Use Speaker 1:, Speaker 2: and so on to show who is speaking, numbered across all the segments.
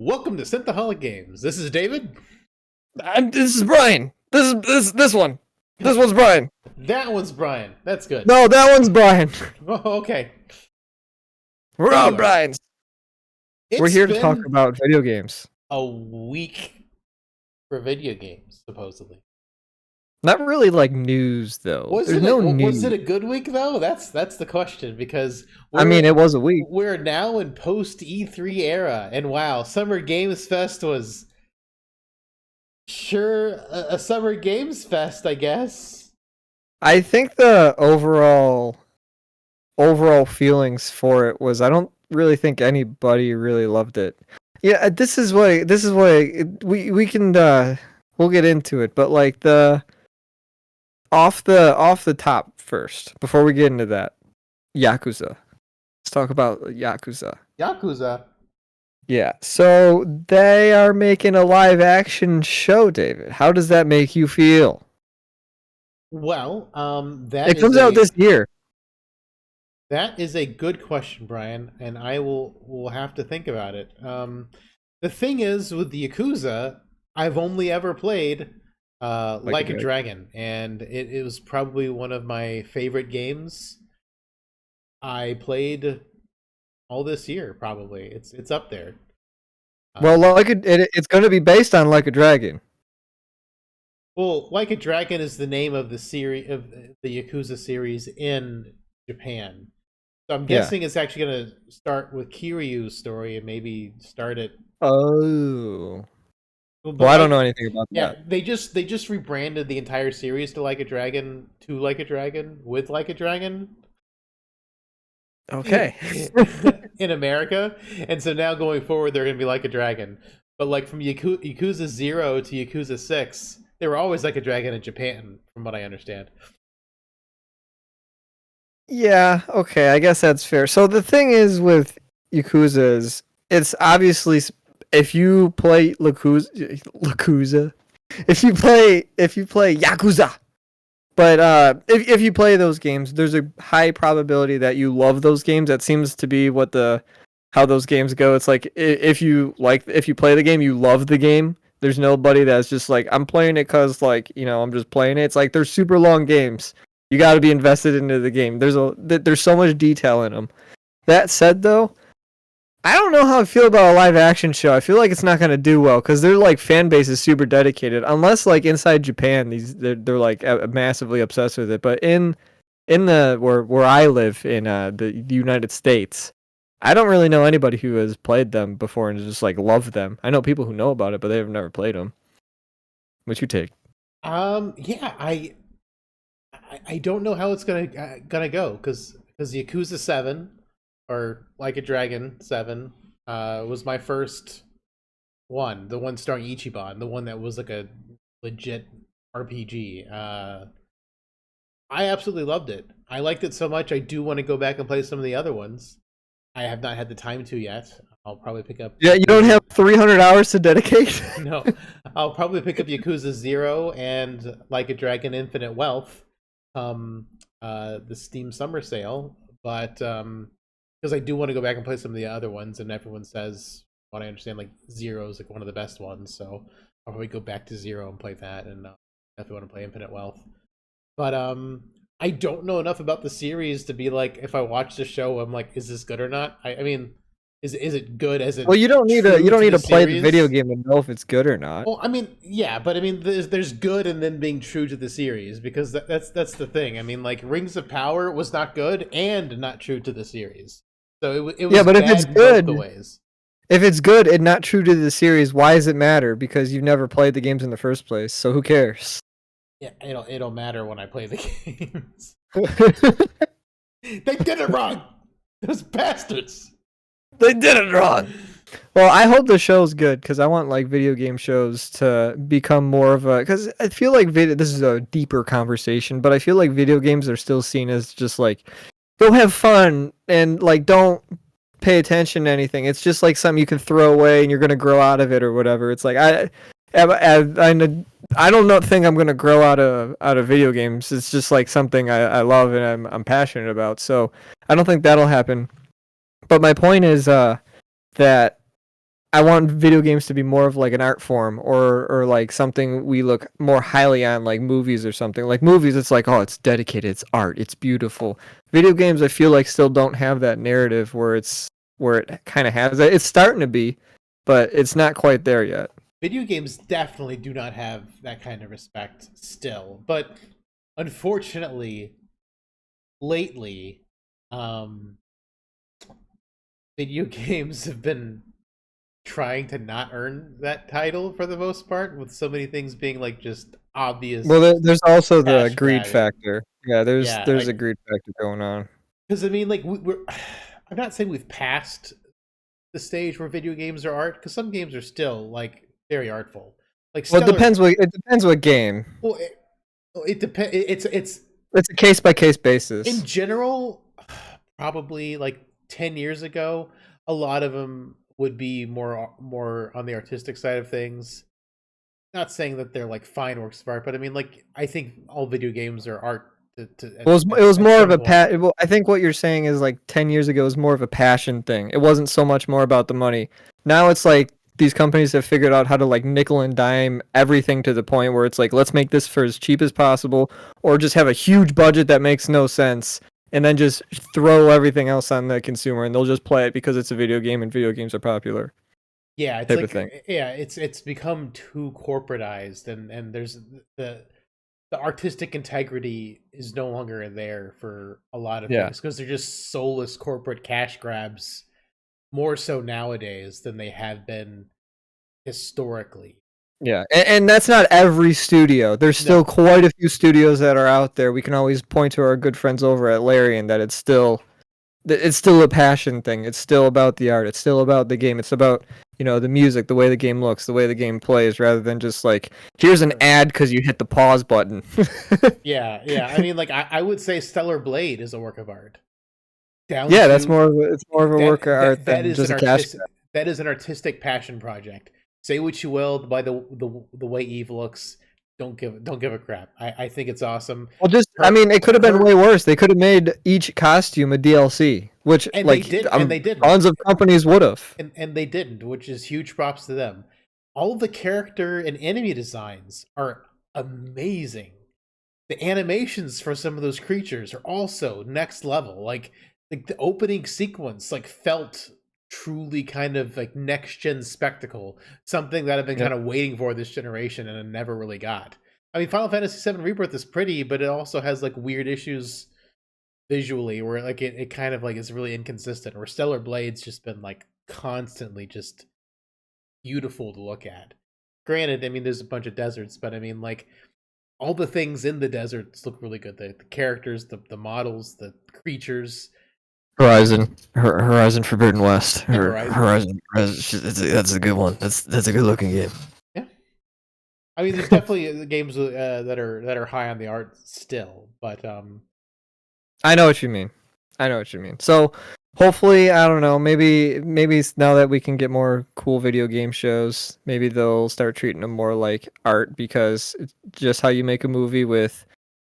Speaker 1: Welcome to Synthaholic Games. This is David.
Speaker 2: This is Brian. This one. This one's Brian.
Speaker 1: That one's Brian. That's good.
Speaker 2: No, that one's Brian.
Speaker 1: Oh, okay.
Speaker 2: We're all
Speaker 1: Anyway,
Speaker 2: Brian's.
Speaker 1: It's
Speaker 2: We're here to
Speaker 1: been
Speaker 2: talk about video games.
Speaker 1: a week for video games, supposedly.
Speaker 2: Not really like news though. There's no news.
Speaker 1: Was it a good week though? That's the question because
Speaker 2: It was a week.
Speaker 1: we're now in post E3 era, and wow, Summer Games Fest was sure a Summer Games Fest, I guess.
Speaker 2: I think the overall feelings for it was I don't really think anybody really loved it. Yeah, this is why we can we'll get into it, but like the off the top first before we get into that. Yakuza. Let's talk about Yakuza.
Speaker 1: Yakuza.
Speaker 2: Yeah, so they are making a live action show, David. How does that make you feel?
Speaker 1: Well,
Speaker 2: It comes out this year.
Speaker 1: That is a good question, Brian, and I will have to think about it. The thing is with the Yakuza, I've only ever played Like a Dragon, and it was probably one of my favorite games I played all this year. Probably it's up there.
Speaker 2: Well, it's going to be based on Like a Dragon.
Speaker 1: Well, Like a Dragon is the name of the series of the Yakuza series in Japan. So I'm guessing it's actually going to start with Kiryu's story and maybe start it.
Speaker 2: Oh. Well, I don't know anything about that.
Speaker 1: Yeah, they just rebranded the entire series to Like a Dragon with Like a Dragon.
Speaker 2: Okay.
Speaker 1: In America, and so now going forward they're going to be Like a Dragon. But like from Yakuza 0 to Yakuza 6, they were always Like a Dragon in Japan, from what I understand.
Speaker 2: Yeah, okay, I guess that's fair. So the thing is with Yakuza is it's obviously if you play Yakuza, if you play Yakuza, but if you play those games, there's a high probability that you love those games. That seems to be how those games go. It's like if you play the game, you love the game. There's nobody that's just like I'm playing it because I'm just playing it. It's like they're super long games. You got to be invested into the game. There's so much detail in them. That said, though, I don't know how I feel about a live action show. I feel like it's not gonna do well because their like fan base is super dedicated. Unless like inside Japan, they're like massively obsessed with it. But in the where I live in the United States, I don't really know anybody who has played them before and just like loved them. I know people who know about it, but they've never played them. What's your take?
Speaker 1: Yeah, I don't know how it's gonna go because Yakuza 7 or Like a Dragon 7 was my first one, the one starring Ichiban, the one that was like a legit RPG. I absolutely loved it. I liked it so much I do want to go back and play some of the other ones. I have not had the time to yet. I'll probably pick up.
Speaker 2: Yeah, you don't have 300 hours to dedicate?
Speaker 1: No, I'll probably pick up Yakuza 0 and Like a Dragon Infinite Wealth, the Steam Summer Sale, but because I do want to go back and play some of the other ones, and everyone says, what I understand, like 0 is like one of the best ones, so I'll probably go back to 0 and play that, and definitely want to play Infinite Wealth. But I don't know enough about the series to be like, if I watch the show, I'm like, is this good or not? I mean, is it good as it?
Speaker 2: Well, you don't need to play the video game to know if it's good or not.
Speaker 1: Well, I mean, yeah, but I mean, there's good and then being true to the series, because that's the thing. I mean, like Rings of Power was not good and not true to the series, so it was
Speaker 2: yeah. But if it's good,
Speaker 1: both the ways.
Speaker 2: If it's good and not true to the series, why does it matter? Because you've never played the games in the first place, so who cares?
Speaker 1: Yeah, it'll matter when I play the games. They did it wrong. Those bastards.
Speaker 2: They did it wrong. Well, I hope the show's good because I want like video game shows to become more of a. Because I feel like this is a deeper conversation, but I feel like video games are still seen as just like go have fun and like don't pay attention to anything. It's just like something you can throw away and you're gonna grow out of it or whatever. It's like I don't think I'm gonna grow out of video games. It's just like something I love and I'm passionate about. So I don't think that'll happen. But my point is that I want video games to be more of like an art form or like something we look more highly on, like movies or something. Like movies, it's like, oh, it's dedicated, it's art, it's beautiful. Video games, I feel like still don't have that narrative where it kind of has it. It's starting to be, but it's not quite there yet.
Speaker 1: Video games definitely do not have that kind of respect still, but unfortunately, lately, um, video games have been trying to not earn that title for the most part, with so many things being like just obvious
Speaker 2: Well, there's also the
Speaker 1: cash
Speaker 2: greed
Speaker 1: grabbing.
Speaker 2: factor. Yeah, there's
Speaker 1: Yeah,
Speaker 2: there's a
Speaker 1: like
Speaker 2: greed factor going on.
Speaker 1: because I mean, like we're. I'm not saying we've passed the stage where video games are art, because some games are still like very artful. Like
Speaker 2: Well, it
Speaker 1: Stellar.
Speaker 2: depends what game.
Speaker 1: Well, it depends. It's
Speaker 2: It's a case by case
Speaker 1: in
Speaker 2: basis.
Speaker 1: general, probably like 10 years ago, a lot of them would be more on the artistic side of things. Not saying that they're like fine works of art, but I mean, like I think all video games are art
Speaker 2: Well, it was
Speaker 1: at
Speaker 2: more of
Speaker 1: some
Speaker 2: a
Speaker 1: point.
Speaker 2: well, I think what you're saying is like 10 years ago was more of a passion thing. It wasn't so much more about the money. Now it's like these companies have figured out how to like nickel and dime everything to the point where it's like, let's make this for as cheap as possible, or just have a huge budget that makes no sense, and then just throw everything else on the consumer, and they'll just play it because it's a video game and video games are popular
Speaker 1: Yeah, it's
Speaker 2: type of
Speaker 1: like
Speaker 2: thing.
Speaker 1: it's become too corporatized, and there's the artistic integrity is no longer there for a lot of
Speaker 2: Yeah.
Speaker 1: things, because they're just soulless corporate cash grabs, more so nowadays than they have been historically.
Speaker 2: Yeah, and that's not every studio. There's still
Speaker 1: No.
Speaker 2: quite a few studios that are out there. We can always point to our good friends over at Larian that it's still a passion thing. It's still about the art. It's still about the game. It's about, the music, the way the game looks, the way the game plays, rather than just like, here's an ad because you hit the pause button.
Speaker 1: Yeah. I mean, like I would say Stellar Blade is a work of art. Down
Speaker 2: Yeah,
Speaker 1: to
Speaker 2: it's more of a work of art
Speaker 1: that
Speaker 2: than
Speaker 1: is
Speaker 2: just
Speaker 1: an
Speaker 2: a cash
Speaker 1: artistic
Speaker 2: grab.
Speaker 1: passion project. Say what you will by the way Eve looks. Don't give a crap. I think it's awesome.
Speaker 2: Well, I
Speaker 1: Her
Speaker 2: mean, it could have been
Speaker 1: her
Speaker 2: way worse. They could have made each costume a DLC, which
Speaker 1: and they
Speaker 2: like
Speaker 1: did and they didn't.
Speaker 2: tons of companies would have.
Speaker 1: And they didn't, which is huge props to them. All of the character and enemy designs are amazing. The animations for some of those creatures are also next level. Like the opening sequence like felt truly kind of like next gen spectacle, something that I've been
Speaker 2: Yeah.
Speaker 1: kind of waiting for this generation and I never really got. I mean, Final Fantasy VII Rebirth is pretty, but it also has like weird issues visually where like it kind of like is really inconsistent. Where Stellar Blade's just been like constantly just beautiful to look at. Granted, I mean there's a bunch of deserts, but I mean like all the things in the deserts look really good. The characters, the models, the creatures,
Speaker 2: Horizon Forbidden West,
Speaker 1: and Horizon.
Speaker 2: That's a good one. That's a good looking game.
Speaker 1: Yeah, I mean there's definitely games that are high on the art still, but
Speaker 2: I know what you mean. So hopefully, I don't know. Maybe now that we can get more cool video game shows, maybe they'll start treating them more like art because it's just how you make a movie with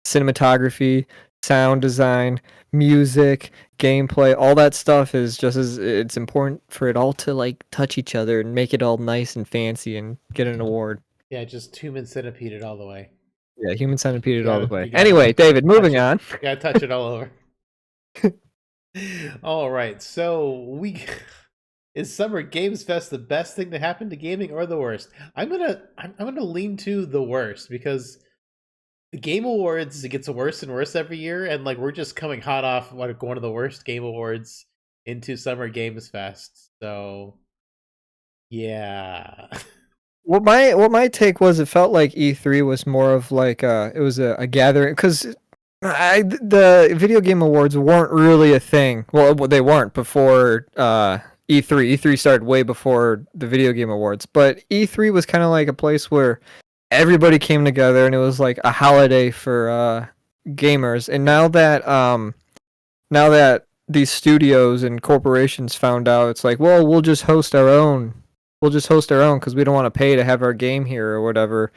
Speaker 2: cinematography, sound design, music, gameplay, all that stuff is just as it's important for it all to like touch each other and make it all nice and fancy and get an award.
Speaker 1: yeah, just human centipede it all the way.
Speaker 2: Yeah, Human Centipede
Speaker 1: You
Speaker 2: it all the
Speaker 1: gotta
Speaker 2: way.
Speaker 1: you gotta
Speaker 2: Anyway, David,
Speaker 1: touch
Speaker 2: moving
Speaker 1: it.
Speaker 2: on.
Speaker 1: You gotta touch it all over. All right, so we is Summer Games Fest the best thing to happen to gaming or the worst? I'm gonna lean to the worst, because the Game Awards, it gets worse and worse every year, and like we're just coming hot off like one of the worst Game Awards into Summer Games Fest. So yeah.
Speaker 2: What my take was, it felt like E3 was more of like it was a gathering because the video game awards weren't really a thing. Well, they weren't before E3. E3 started way before the video game awards, but E3 was kind of like a place where everybody came together and it was like a holiday for gamers. And now that these studios and corporations found out, it's like, well, we'll just host our own. We'll just host our own because we don't want to pay to have our game here or whatever.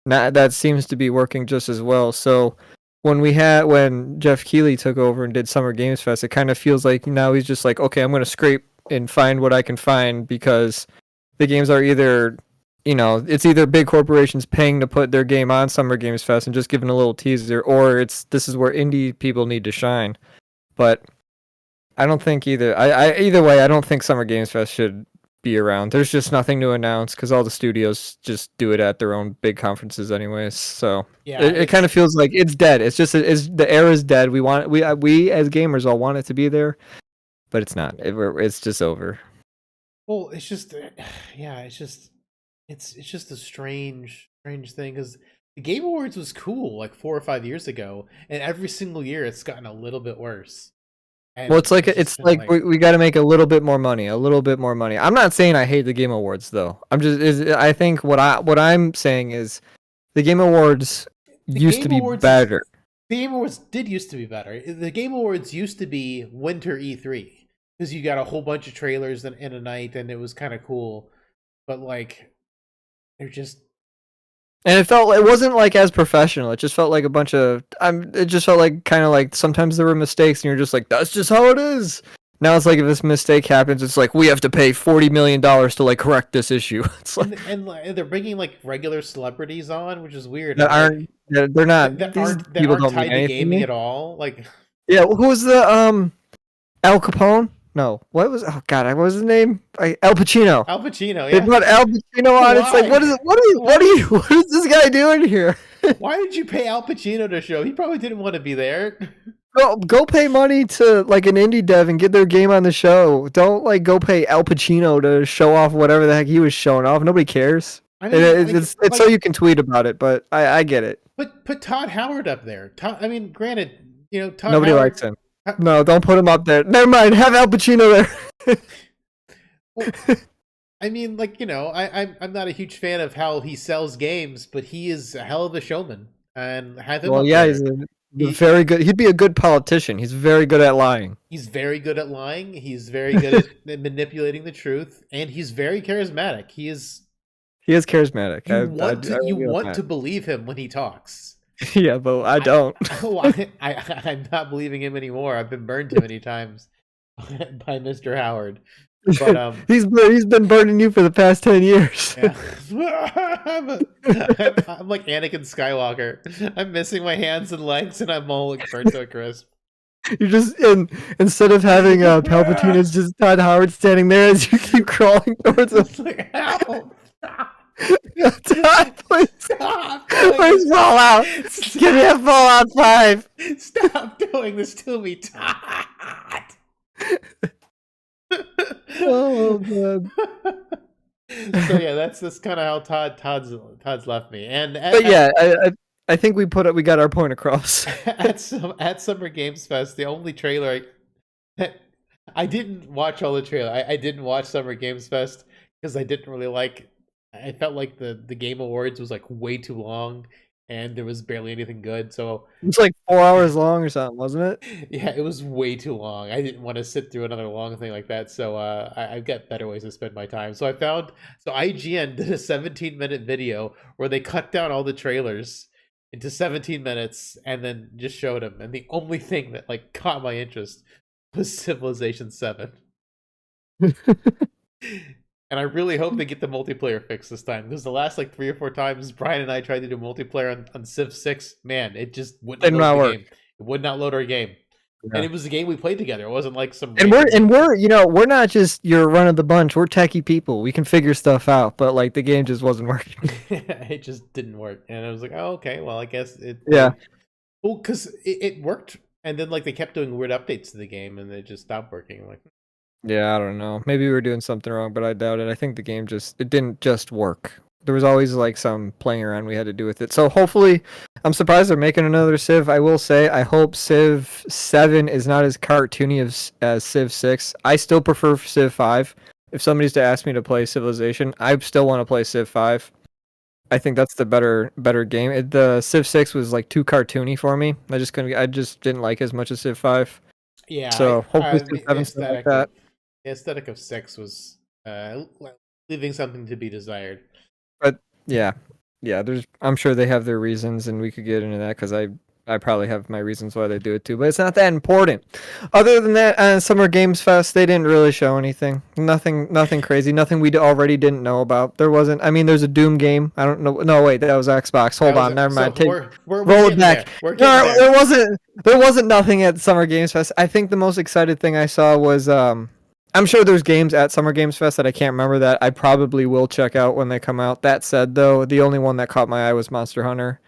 Speaker 2: Now, that seems to be working just as well. So when Jeff Keighley took over and did Summer Games Fest, it kind of feels like now he's just like, okay, I'm going to scrape and find what I can find because the games are either, it's either big corporations paying to put their game on Summer Games Fest and just giving a little teaser, or this is where indie people need to shine. But I don't think either. Either way, I don't think Summer Games Fest should be around. There's just nothing to announce because all the studios just do it at their own big conferences anyways. So
Speaker 1: Yeah,
Speaker 2: it kind of feels like it's dead. It's just the era's dead. We as gamers all want it to be there, but it's not. It's just over.
Speaker 1: well, it's just yeah, it's just a strange thing because the Game Awards was cool like 4 or 5 years ago, and every single year it's gotten a little bit worse.
Speaker 2: Well,
Speaker 1: And
Speaker 2: it's like we got to make a little bit more money, a little bit more money. I'm not saying I hate the Game Awards though. I think what I'm saying is the Game Awards used to be better.
Speaker 1: The Game Awards did used to be better. The Game Awards used to be winter E3 because you got a whole bunch of trailers in a night, and it was kind of cool. But like, they're just
Speaker 2: And it wasn't like as professional. It just felt like a bunch of it just felt like kind of like sometimes there were mistakes and you're just like that's just how it is. Now it's like if this mistake happens, it's like we have to pay $40 million to like correct this issue. It's like
Speaker 1: and they're bringing like regular celebrities on, which is weird.
Speaker 2: that aren't they're not
Speaker 1: that
Speaker 2: these
Speaker 1: aren't
Speaker 2: people don't
Speaker 1: tied
Speaker 2: mean
Speaker 1: to
Speaker 2: anything
Speaker 1: gaming
Speaker 2: me.
Speaker 1: at all. Like
Speaker 2: Yeah, who was the Al Capone? No, what was what was his name? Al Pacino.
Speaker 1: Al Pacino,
Speaker 2: They
Speaker 1: yeah.
Speaker 2: brought Al Pacino on. It's like
Speaker 1: Why?
Speaker 2: what is this guy doing here?
Speaker 1: Why did you pay Al Pacino to show? He probably didn't want to be there.
Speaker 2: Go pay money to like an indie dev and get their game on the show. Don't like go pay Al Pacino to show off whatever the heck he was showing off. Nobody cares.
Speaker 1: I mean,
Speaker 2: It's so you can tweet about it, but I get it.
Speaker 1: But put Todd Howard up there. I mean, granted, Todd
Speaker 2: Nobody
Speaker 1: Howard,
Speaker 2: likes him. No, don't put him up there. Never mind. Have Al Pacino there.
Speaker 1: Well, I mean, like I'm not a huge fan of how he sells games, but he is a hell of a showman, and have him.
Speaker 2: Well,
Speaker 1: up
Speaker 2: yeah,
Speaker 1: there.
Speaker 2: he's very good. He'd be a good politician. He's very good at lying.
Speaker 1: He's very good at lying. He's very good at manipulating the truth, and he's very charismatic. He is
Speaker 2: charismatic.
Speaker 1: You want to believe him when he talks.
Speaker 2: Yeah, but I don't.
Speaker 1: I'm not believing him anymore. I've been burned too many times by Mr. Howard. But
Speaker 2: he's been burning you for the past 10 years.
Speaker 1: Yeah. I'm like Anakin Skywalker. I'm missing my hands and legs, and I'm all like burnt to a crisp.
Speaker 2: You're just instead of having Palpatine, it's just Todd Howard standing there as you keep crawling towards him.
Speaker 1: It's like, help!
Speaker 2: Todd, please,
Speaker 1: Stop!
Speaker 2: please fall out. Give me a Fallout 5.
Speaker 1: Stop doing this to me, Todd!
Speaker 2: Oh god.
Speaker 1: So yeah, that's kind of how Todd's left me. And
Speaker 2: But yeah, I think we got our point across.
Speaker 1: at Summer Games Fest, the only trailer I didn't watch all the trailer. I didn't watch Summer Games Fest because I didn't really like. I felt like the Game Awards was like way too long, and there was barely anything good. So
Speaker 2: It's like 4 hours long or something, wasn't it?
Speaker 1: yeah, it was way too long. I didn't want to sit through another long thing like that. So I've got better ways to spend my time. So IGN did a 17-minute video where they cut down all the trailers into 17 minutes and then just showed them. And the only thing that like caught my interest was Civilization 7. And I really hope they get the multiplayer fix this time, because the last like 3 or 4 times Brian and I tried to do multiplayer on Civ 6, man, it just wouldn't load the game. It would not load our game. Yeah. And it was a game we played together. It wasn't like some.
Speaker 2: And we're not just your run of the bunch. We're techie people. We can figure stuff out, but like the game just wasn't working.
Speaker 1: It just didn't work, and I was like, oh, okay, well, I guess it.
Speaker 2: Yeah.
Speaker 1: Well, because it worked, and then like they kept doing weird updates to the game, and it just stopped working. I'm like.
Speaker 2: Yeah, I don't know. Maybe we were doing something wrong, but I doubt it. I think the game it didn't just work. There was always like some playing around we had to do with it. So hopefully, I'm surprised they're making another Civ. I will say, I hope Civ 7 is not as cartoony as Civ 6. I still prefer Civ 5. If somebody's to ask me to play Civilization, I still want to play Civ 5. I think that's the better game. The Civ 6 was like too cartoony for me. I just didn't like it as much as Civ 5.
Speaker 1: Yeah.
Speaker 2: So hopefully Civ 7 is like that.
Speaker 1: The aesthetic of 6 was leaving something to be desired.
Speaker 2: But yeah, I'm sure they have their reasons, and we could get into that because I I probably have my reasons why they do it too, but it's not that important. Other than that, Summer Games Fest, they didn't really show anything. Nothing crazy. Nothing we already didn't know about. There wasn't. I mean, there's a Doom game. I don't know. No, wait, that was Xbox. Hold on, never mind.
Speaker 1: We're
Speaker 2: Roll it
Speaker 1: getting
Speaker 2: back.
Speaker 1: there. We're getting there.
Speaker 2: There wasn't nothing at Summer Games Fest. I think the most excited thing I saw was I'm sure there's games at Summer Games Fest that I can't remember that I probably will check out when they come out. That said, though, the only one that caught my eye was Monster Hunter.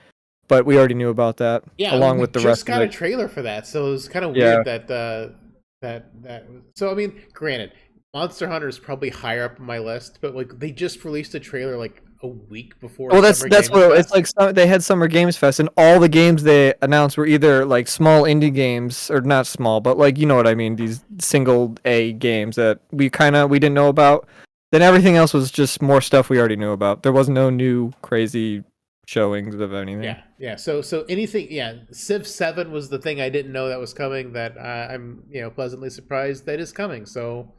Speaker 2: But we already knew about that.
Speaker 1: Yeah,
Speaker 2: along with the rest.
Speaker 1: Just got a trailer for that, so it was kind of weird that. So I mean, granted, Monster Hunter is probably higher up on my list, but like they just released a trailer like a week before.
Speaker 2: Well, that's what it's like. They had Summer Games Fest, and all the games they announced were either like small indie games, or not small, but like you know what I mean. These single A games that we didn't know about. Then everything else was just more stuff we already knew about. There was no new crazy showings of anything.
Speaker 1: Yeah. So anything. Yeah, Civ 7 was the thing I didn't know that was coming. That I'm pleasantly surprised that is coming. So,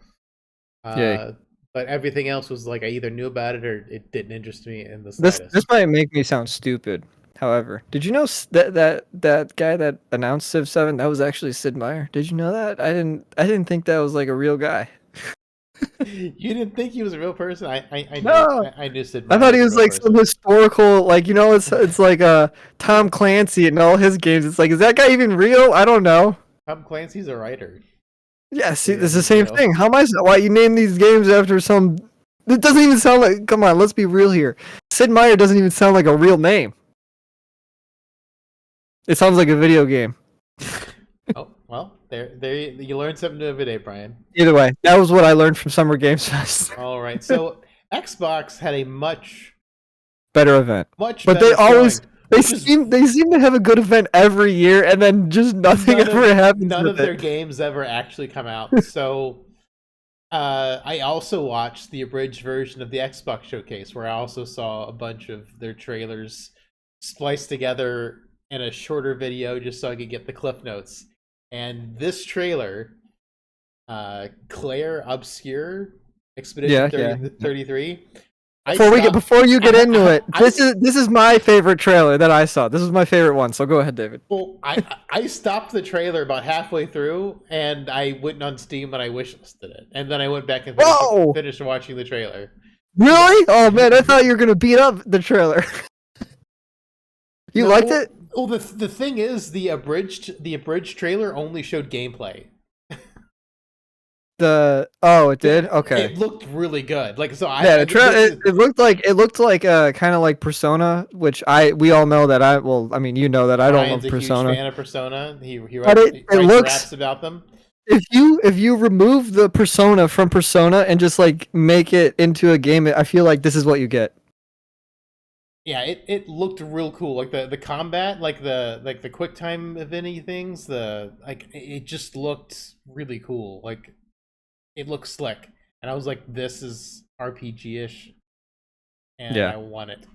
Speaker 1: but everything else was like I either knew about it or it didn't interest me in the slightest.
Speaker 2: This might make me sound stupid. However, did you know that guy that announced Civ 7 that was actually Sid Meier? Did you know that? I didn't think that was like a real guy.
Speaker 1: You didn't think he was a real person? I knew Sid Meier.
Speaker 2: I thought he was like some historical, like it's like Tom Clancy and all his games. It's like, is that guy even real? I don't know.
Speaker 1: Tom Clancy's a writer.
Speaker 2: Yeah, see, it's the same thing. Why you name these games after some? It doesn't even sound like. Come on, let's be real here. Sid Meier doesn't even sound like a real name. It sounds like a video game.
Speaker 1: Oh well, there you learned something new every day, Brian.
Speaker 2: Either way, that was what I learned from Summer Games Fest.
Speaker 1: All right, so Xbox had a much
Speaker 2: better event.
Speaker 1: But
Speaker 2: they always they seem to have a good event every year, and then just nothing ever happens.
Speaker 1: None of their games ever actually come out. So I also watched the abridged version of the Xbox showcase, where I also saw a bunch of their trailers spliced together in a shorter video, just so I could get the cliff notes. And this trailer, Claire Obscure Expedition 33.
Speaker 2: Before you get into it, this is my favorite trailer that I saw. This is my favorite one. So go ahead, David.
Speaker 1: Well, I stopped the trailer about halfway through, and I went on Steam and I wishlisted it, and then I went back and finished watching the trailer.
Speaker 2: Really? Oh man, I thought you were gonna beat up the trailer. You liked it?
Speaker 1: Well, the thing is, the abridged trailer only showed gameplay.
Speaker 2: It did? Okay.
Speaker 1: It looked really good. Like so,
Speaker 2: it looked like kind of like Persona, which we all know that you know that I don't love Persona.
Speaker 1: Huge fan of Persona. He writes raps about them.
Speaker 2: If you remove the Persona from Persona and just like make it into a game, I feel like this is what you get.
Speaker 1: Yeah, it looked real cool. Like the combat, like the quick time eventy things, it just looked really cool. Like it looked slick. And I was like, this is RPG-ish. And I want it.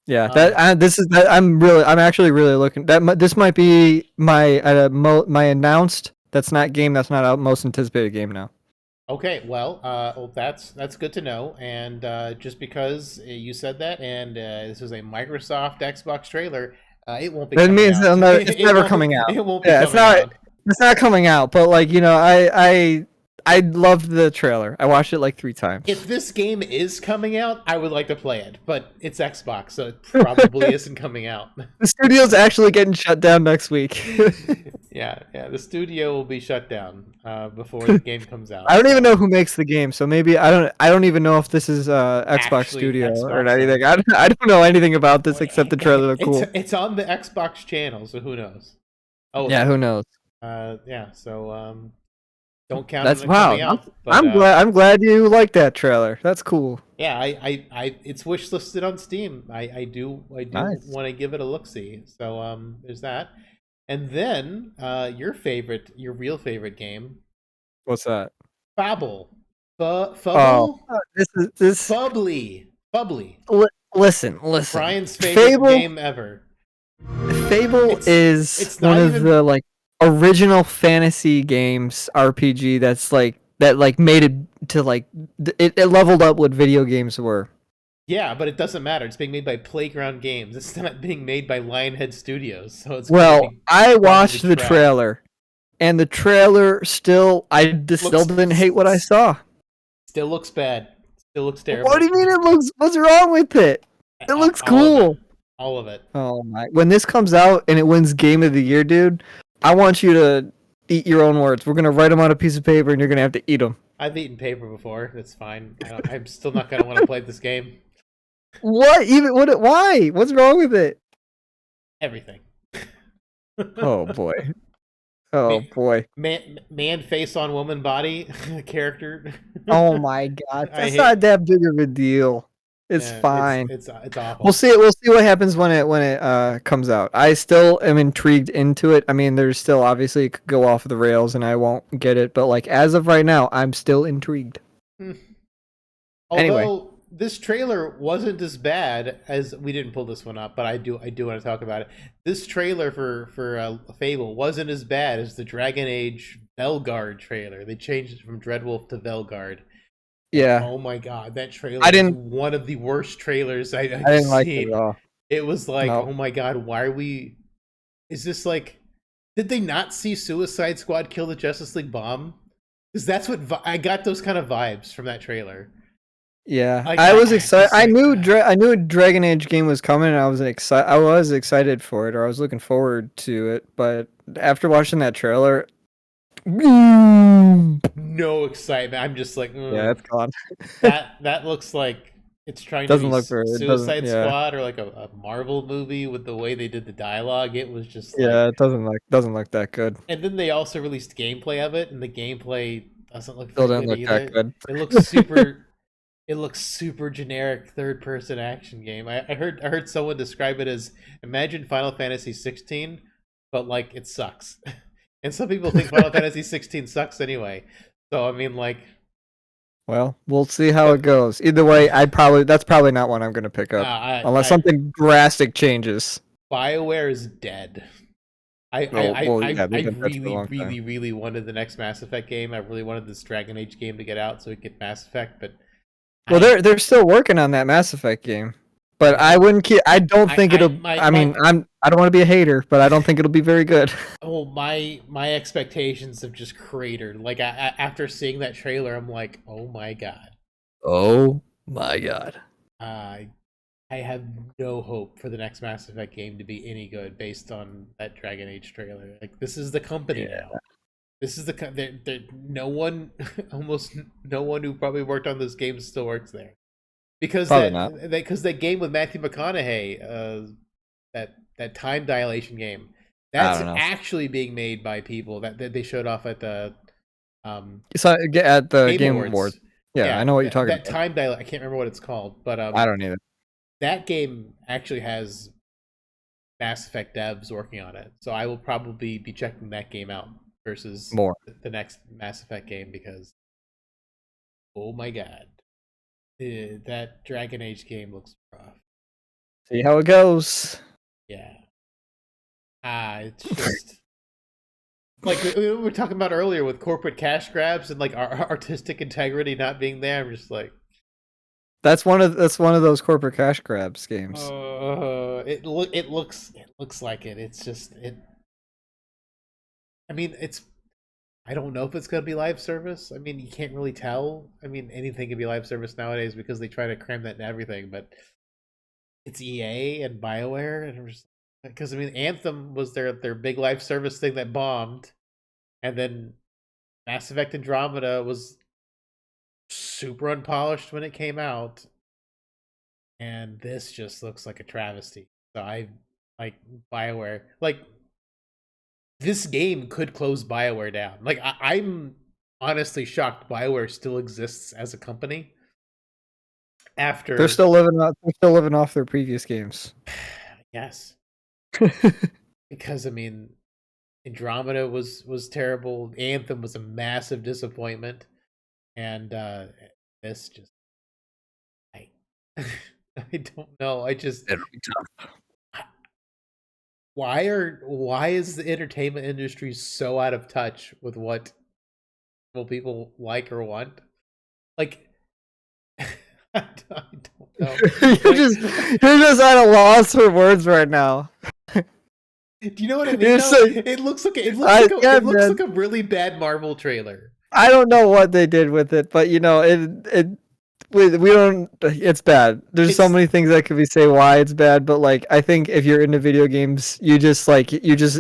Speaker 2: Yeah, I'm actually really looking this might be my my announced that's not out most anticipated game now.
Speaker 1: Okay, well, that's good to know, and just because you said that, and this is a Microsoft Xbox trailer, it won't be.
Speaker 2: That means it's never coming out.
Speaker 1: It won't be. Yeah,
Speaker 2: it's not coming out. But like I loved the trailer. I watched it like 3 times.
Speaker 1: If this game is coming out, I would like to play it, but it's Xbox, so it probably isn't coming out.
Speaker 2: The studio's actually getting shut down next week.
Speaker 1: Yeah, the studio will be shut down before the game comes out.
Speaker 2: I don't even know who makes the game, so maybe I don't even know if this is Xbox Studio or anything. I don't know anything about this except the trailer looked cool.
Speaker 1: It's on the Xbox channel, so who knows?
Speaker 2: Oh yeah, who knows?
Speaker 1: So don't count.
Speaker 2: That's wow. Out, but, I'm glad you like that trailer. That's cool.
Speaker 1: Yeah, I it's wishlisted on Steam. I do nice. Want to give it a look see. So there's that. And then your real favorite game.
Speaker 2: What's that?
Speaker 1: Fable.
Speaker 2: Fable? This
Speaker 1: Fubbly.
Speaker 2: Listen.
Speaker 1: Brian's favorite game ever.
Speaker 2: Fable is one of the like original fantasy games RPG that made it to like it leveled up what video games were.
Speaker 1: Yeah, but it doesn't matter. It's being made by Playground Games. It's not being made by Lionhead Studios, so it's going to
Speaker 2: Well,
Speaker 1: be
Speaker 2: I
Speaker 1: probably
Speaker 2: watched the
Speaker 1: trash.
Speaker 2: trailer, and the trailer still, still
Speaker 1: Looks
Speaker 2: didn't hate what I saw.
Speaker 1: still looks bad. Still looks
Speaker 2: What do
Speaker 1: terrible.
Speaker 2: you mean it looks? What's wrong with it? It looks
Speaker 1: All of it.
Speaker 2: cool.
Speaker 1: All of it.
Speaker 2: Oh my! When this comes out and it wins Game of the Year, dude, I want you to eat your own words. We're gonna write them on a piece of paper, and you're gonna have to eat them.
Speaker 1: I've eaten paper before. That's fine. I'm still not going to want to play this game.
Speaker 2: What? Even what? Why? What's wrong with it?
Speaker 1: Everything.
Speaker 2: Oh boy. Oh
Speaker 1: man,
Speaker 2: boy.
Speaker 1: man face on woman body character.
Speaker 2: Oh my god.
Speaker 1: I
Speaker 2: That's
Speaker 1: hate.
Speaker 2: not that big of a deal. It's
Speaker 1: Yeah,
Speaker 2: fine.
Speaker 1: it's
Speaker 2: We'll
Speaker 1: awful.
Speaker 2: see. We'll see what happens when it comes out. I still am intrigued into it. I mean, there's still obviously it could go off the rails, and I won't get it. But like as of right now, I'm still intrigued.
Speaker 1: Hmm.
Speaker 2: Anyway,
Speaker 1: Although this trailer wasn't as bad as we didn't pull this one up, but I do want to talk about it. This trailer for Fable wasn't as bad as the Dragon Age Velguard trailer. They changed it from Dreadwolf to Velguard.
Speaker 2: yeah,
Speaker 1: Oh my god, that trailer
Speaker 2: I
Speaker 1: was
Speaker 2: didn't.
Speaker 1: one of the worst trailers
Speaker 2: I
Speaker 1: I've
Speaker 2: didn't like it at
Speaker 1: seen.
Speaker 2: all.
Speaker 1: It was like,
Speaker 2: No.
Speaker 1: oh my god, why are we? Is this like? Did they not see Suicide Squad kill the Justice League bomb? Because that's what I got those kind of vibes from that trailer.
Speaker 2: Yeah,
Speaker 1: Like
Speaker 2: I was excited.
Speaker 1: just like
Speaker 2: I knew a Dragon Age game was coming, and I was excited for it, or I was looking forward to it. But after watching that trailer, yeah,
Speaker 1: no excitement. I'm just like,
Speaker 2: it's gone.
Speaker 1: that looks like it's trying to
Speaker 2: Doesn't
Speaker 1: be
Speaker 2: look very. It doesn't.
Speaker 1: Suicide
Speaker 2: Yeah,
Speaker 1: Squad or like a Marvel movie with the way they did the dialogue. It was just like,
Speaker 2: yeah. It doesn't look that good.
Speaker 1: and then they also released gameplay of it, and the gameplay doesn't look
Speaker 2: Still
Speaker 1: very
Speaker 2: didn't
Speaker 1: good
Speaker 2: look that
Speaker 1: either.
Speaker 2: good.
Speaker 1: It looks super. It looks super generic third person action game. I heard someone describe it as imagine Final Fantasy 16, but like it sucks. And some people think Final Fantasy 16 sucks anyway. So I mean like
Speaker 2: Well, we'll see how it
Speaker 1: but
Speaker 2: goes. Either way, that's probably not one I'm gonna pick up unless
Speaker 1: I
Speaker 2: something drastic changes.
Speaker 1: BioWare is dead. I I,
Speaker 2: Oh,
Speaker 1: I,
Speaker 2: well,
Speaker 1: I
Speaker 2: yeah, they've
Speaker 1: I
Speaker 2: been dead for a
Speaker 1: really,
Speaker 2: long time.
Speaker 1: really, really wanted the next Mass Effect game. I really wanted this Dragon Age game to get out so we could get Mass Effect, but
Speaker 2: Well,
Speaker 1: I
Speaker 2: they're still working on that Mass Effect game, but I
Speaker 1: well
Speaker 2: wouldn't. I don't think
Speaker 1: I
Speaker 2: it'll.
Speaker 1: my
Speaker 2: I mean, I don't want to be a hater, but I don't think it'll be very good.
Speaker 1: oh my expectations have just cratered. Like after seeing that trailer, I'm like, oh my god,
Speaker 2: Oh my god.
Speaker 1: I I have no hope for the next Mass Effect game to be any good based on that Dragon Age trailer. Like this is the company
Speaker 2: Yeah,
Speaker 1: now. This is the no one, almost no one who probably worked on this game still works there because
Speaker 2: probably not.
Speaker 1: that game with Matthew McConaughey, that time dilation game,
Speaker 2: I
Speaker 1: that's
Speaker 2: don't know.
Speaker 1: actually being made by people that they showed off at the
Speaker 2: So at the
Speaker 1: Game
Speaker 2: Game
Speaker 1: Awards.
Speaker 2: Awards. Yeah, I
Speaker 1: Yeah,
Speaker 2: know what you're talking
Speaker 1: that
Speaker 2: about.
Speaker 1: time dial. I can't remember what it's called, but
Speaker 2: I don't either.
Speaker 1: that game actually has Mass Effect devs working on it. So I will probably be checking that game out versus
Speaker 2: More.
Speaker 1: the next Mass Effect game because oh my god, that Dragon Age game looks rough.
Speaker 2: See how it goes.
Speaker 1: Yeah, it's just like we were talking about earlier with corporate cash grabs and like our artistic integrity not being there. I'm just like,
Speaker 2: That's one of those corporate cash grabs games.
Speaker 1: it looks like it. It's just it. I mean, it's. I don't know if it's gonna be live service. I mean, you can't really tell. I mean, anything can be live service nowadays because they try to cram that in everything. But it's EA and BioWare, and I'm just because I mean, Anthem was their big live service thing that bombed, and then Mass Effect Andromeda was super unpolished when it came out, and this just looks like a travesty. So I like BioWare. Like this game could close BioWare down. Like I'm honestly shocked BioWare still exists as a company
Speaker 2: They're
Speaker 1: after
Speaker 2: still living off. They're still living off their previous games.
Speaker 1: yes. Because I mean Andromeda was terrible. Anthem was a massive disappointment. And this just I I don't know. I just
Speaker 2: It'll be tough.
Speaker 1: why is the entertainment industry so out of touch with what people like or want? Like I don't No.
Speaker 2: You're just at a loss for words right now.
Speaker 1: Do you know what I mean?
Speaker 2: You're
Speaker 1: No,
Speaker 2: so-
Speaker 1: it looks like it
Speaker 2: Yeah,
Speaker 1: looks
Speaker 2: man.
Speaker 1: like a really bad Marvel trailer.
Speaker 2: I don't know what they did with it, but you know, we don't. It's bad. There's so
Speaker 1: It's-
Speaker 2: many things that could be say why it's bad, but like I think if you're into video games, you just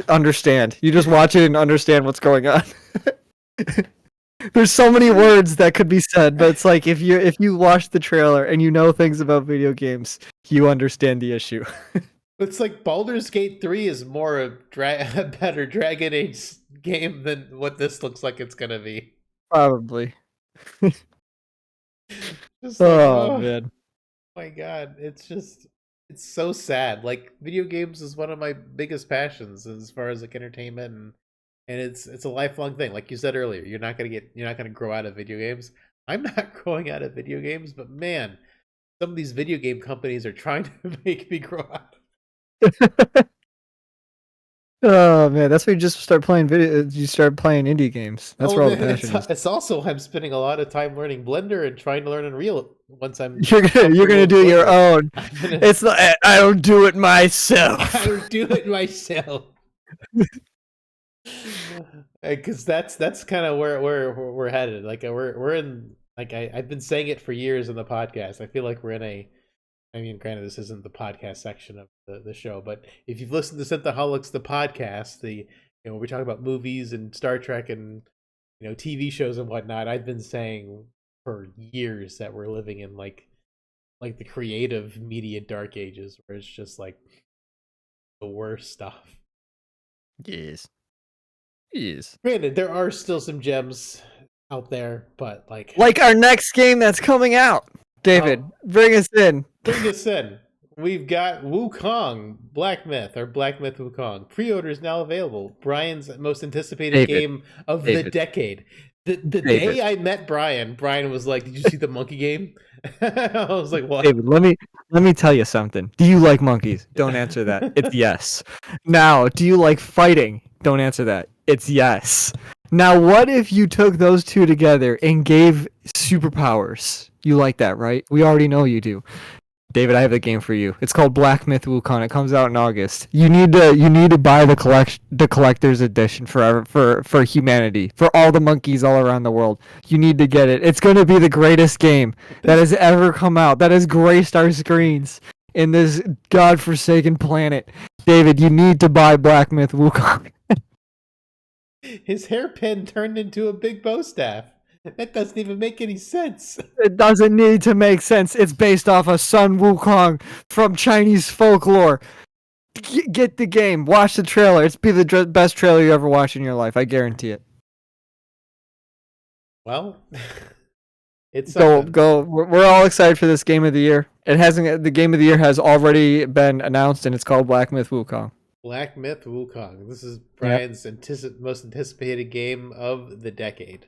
Speaker 2: understand. You just watch it and understand what's going on. There's so many words that could be said, but it's like if you watch the trailer and you know things about video games, you understand the issue.
Speaker 1: It's like Baldur's Gate 3 is more a better Dragon Age game than what this looks like it's gonna be.
Speaker 2: Probably.
Speaker 1: Just like,
Speaker 2: Oh man.
Speaker 1: my god, it's so sad. Like video games is one of my biggest passions as far as like entertainment and it's a lifelong thing. Like you said earlier, you're not gonna grow out of video games. I'm not growing out of video games, but man, some of these video game companies are trying to make me grow out.
Speaker 2: Oh man, that's why you just start playing video. You start playing indie games. That's where all the passion is.
Speaker 1: It's also I'm spending a lot of time learning Blender and trying to learn Unreal once I'm
Speaker 2: You're gonna do your own.
Speaker 1: Blender.
Speaker 2: It's not. I don't do it myself.
Speaker 1: I would do it myself. Because that's kind of where we're headed. Like we're in. Like I've been saying it for years in the podcast. I feel like we're in a. I mean, granted, this isn't the podcast section of the show, but if you've listened to Synthaholics, the podcast, we talk about movies and Star Trek and TV shows and whatnot. I've been saying for years that we're living in like the creative media dark ages, where it's just like the worst stuff.
Speaker 2: Yes.
Speaker 1: Granted, there are still some gems out there, but like
Speaker 2: our next game that's coming out. David, bring us in.
Speaker 1: Bring us in. We've got Wukong Black Myth or Black Myth Wukong. Pre-orders now available. Brian's most anticipated game of the decade. The day I met Brian was like, "Did you see the monkey game?" I was like, "What?"
Speaker 2: David, let me tell you something. Do you like monkeys? Don't answer that. It's yes. Now, do you like fighting? Don't answer that. It's yes. Now, what if you took those two together and gave superpowers? You like that, right? We already know you do. David, I have a game for you. It's called Black Myth Wukong. It comes out in August. You need to buy the collector's edition for humanity, for all the monkeys all around the world. You need to get it. It's going to be the greatest game that has ever come out. That has graced our screens in this godforsaken planet. David, you need to buy Black Myth Wukong.
Speaker 1: His hairpin turned into a big bow staff. That doesn't even make any sense.
Speaker 2: It doesn't need to make sense. It's based off of Sun Wukong from Chinese folklore. Get the game. Watch the trailer. It's be the best trailer you ever watched in your life. I guarantee it.
Speaker 1: Well, it's
Speaker 2: go. We're all excited for this game of the year. It hasn't. The game of the year has already been announced, and it's called Black Myth Wukong.
Speaker 1: Black Myth Wukong. This is Brian's most anticipated game of the decade.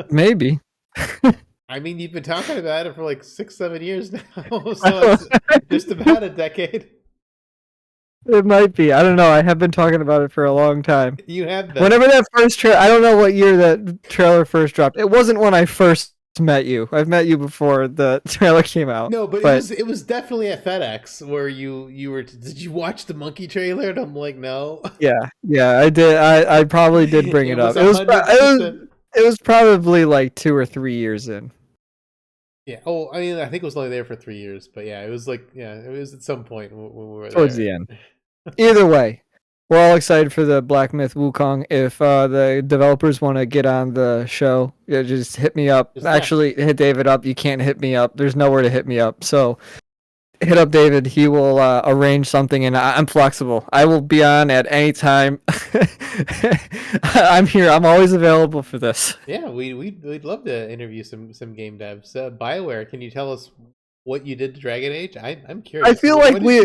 Speaker 2: Maybe.
Speaker 1: I mean, you've been talking about it for like 6-7 years now, so it's just about a decade.
Speaker 2: It might be. I don't know. I have been talking about it for a long time.
Speaker 1: You have been.
Speaker 2: Whenever that first trailer, I don't know what year that trailer first dropped. It wasn't when I first met you. I've met you before the trailer came out.
Speaker 1: No, but it was definitely at FedEx where you were. Did you watch the monkey trailer? And I'm like, no.
Speaker 2: Yeah, I did. I probably did bring it up. It was probably like 2 or 3 years in.
Speaker 1: Yeah. Oh, I mean, I think it was only there for 3 years, but yeah, it was like it was at some point when we were
Speaker 2: towards the end. Either way, we're all excited for the Black Myth Wukong. If the developers want to get on the show, just hit me up. Actually, hit David up. You can't hit me up. There's nowhere to hit me up. So hit up David. He will arrange something, and I'm flexible. I will be on at any time. I'm here. I'm always available for this.
Speaker 1: Yeah, we'd love to interview some game devs. BioWare, can you tell us what you did to Dragon Age? I'm curious.
Speaker 2: I feel like we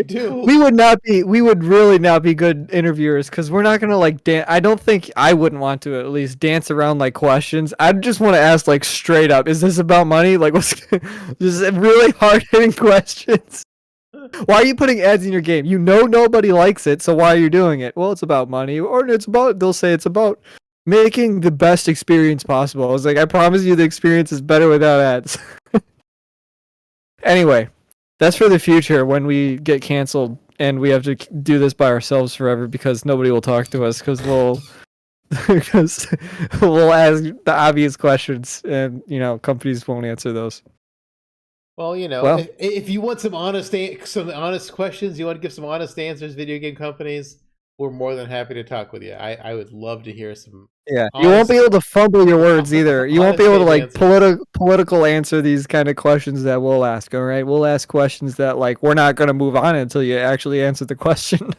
Speaker 2: would really not be good interviewers because we're not gonna like dance. I don't think I wouldn't want to at least dance around like questions. I just want to ask like straight up, is this about money? Like what's just really hard hitting questions. Why are you putting ads in your game? You know nobody likes it, so why are you doing it? Well, it's about money, or they'll say it's about making the best experience possible. I was like, I promise you the experience is better without ads. Anyway, that's for the future when we get canceled and we have to do this by ourselves forever because nobody will talk to us because we'll ask the obvious questions and companies won't answer those.
Speaker 1: Well,
Speaker 2: Well,
Speaker 1: if you want some honest questions, you want to give some honest answers, video game companies, we're more than happy to talk with you. I would love to hear some.
Speaker 2: yeah, you won't be able to fumble your words either. You won't be able to like
Speaker 1: answers.
Speaker 2: political answer these kind of questions that we'll ask. All right, we'll ask questions that like we're not going to move on until you actually answer the question.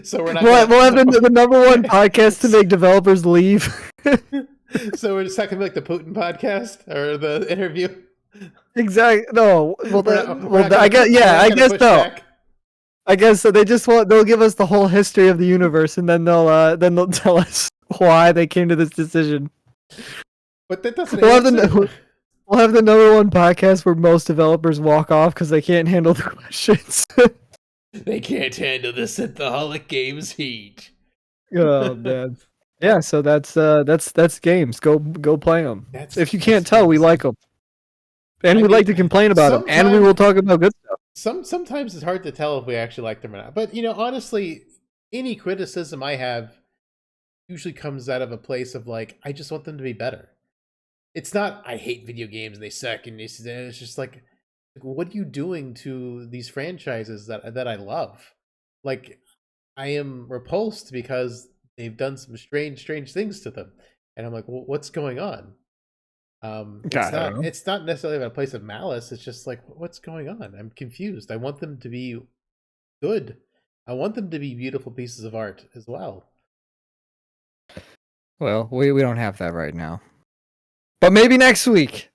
Speaker 1: So we're not.
Speaker 2: We'll have the number one podcast to make developers leave.
Speaker 1: So we're just talking like the Putin podcast or the interview.
Speaker 2: Exactly. No. Well, I guess. Yeah, I guess so.
Speaker 1: Back.
Speaker 2: I guess so. They'll give us the whole history of the universe, and then they'll tell us why they came to this decision.
Speaker 1: But that doesn't.
Speaker 2: We'll have the number one podcast where most developers walk off because they can't handle the questions.
Speaker 1: They can't handle the Synthaholic Games heat.
Speaker 2: Oh man. Yeah. So that's games. Go play them. If you can't tell, we like them. And we like to complain about them, and we will talk about good stuff.
Speaker 1: Sometimes it's hard to tell if we actually like them or not. But honestly, any criticism I have usually comes out of a place of like, I just want them to be better. It's not I hate video games and they suck, and it's just like, what are you doing to these franchises that I love? Like, I am repulsed because they've done some strange things to them, and I'm like, well, what's going on? It's not necessarily a place of malice. It's just like, what's going on? I'm confused. I want them to be good. I want them to be beautiful pieces of art as well.
Speaker 2: Well, we don't have that right now, but maybe next week.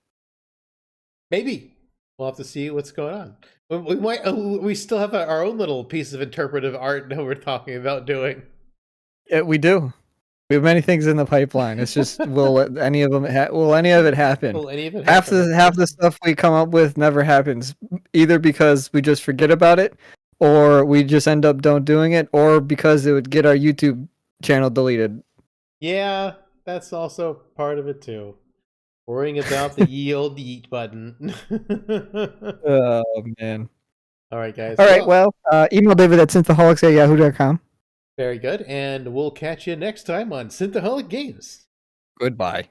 Speaker 1: Maybe we'll have to see what's going on. We might. We still have our own little piece of interpretive art that we're talking about doing.
Speaker 2: Yeah, we do. We have many things in the pipeline. It's just will any of it happen? Will any of it happen? Half the stuff we come up with never happens, either because we just forget about it, or we just end up don't doing it, or because it would get our YouTube channel deleted.
Speaker 1: Yeah, that's also part of it too. Worrying about the ye old delete button.
Speaker 2: Oh man!
Speaker 1: All right, guys.
Speaker 2: All right. Well, email David at synthaholics@yahoo.com.
Speaker 1: Very good, and we'll catch you next time on Synthaholic Games.
Speaker 2: Goodbye.